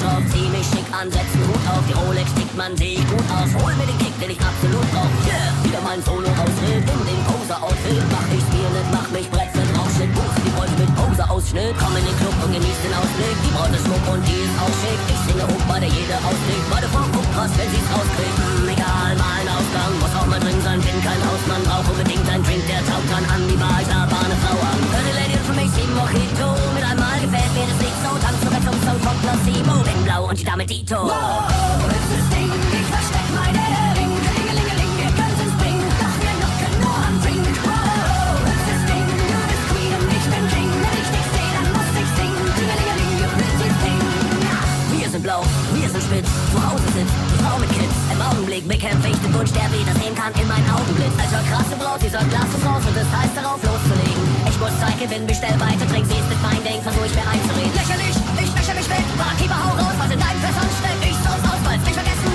drauf, zieh mich schick an, setz einen Hut auf, die Rolex tickt, man seh ich gut aus, hol mir den Kick, den ich absolut brauch, yeah, wieder mein Solo-Ausritt, in den Poser-Outfit, mach ich Bier nicht, mach mich Brettfett, Rauschnitt, buchse die Beute mit Poser-Ausschnitt, komm in den Club und genieß den Ausblick, die Braut ist Schmuck und die ist auch schick, ich singe Opa, der jede auslegt, beide Frau guckt krass, wenn sie's rauskriegt, egal, mal ein Ausgang, muss auch mal drin sein, bin kein Hausmann, brauch unbedingt einen Drink, der taugt dann an die Bar, ich da war eine Frau an, eine Lady für mich, 7 Mojito, mit einmal gefällt mir das nicht so, tanz sogar zum Song von Placebo, bin blau und die Dame Dito. Wow, ist das Ding, ich versteck meine Ring, Klingelingeling, wir können's ins Bring, doch wir locken nur am Drink. Wow, ist das Ding, du bist Queen und ich bin King, wenn ich dich seh, dann muss ich singen, Klingelingeling, du bist die Ding. Wir sind blau, wir sind spitz, zu Hause sitzt die Frau mit Kids. Im Augenblick bekämpfe ich den Wunsch, der weder sehen kann in meinen Augenblitz. Alter, krasse Braut, die sagt, lass uns raus und es heißt darauf loszulegen. Ich muss Zeit gewinnen, bestell weiter, trink, sie ist nicht mein Ding, versuch ich mir einzureden. Lächerlich, ich wäsche mich weg, Barkeeper, hau raus, was in deinem Fässern steckt. Ich saus aus, weil's nicht vergessen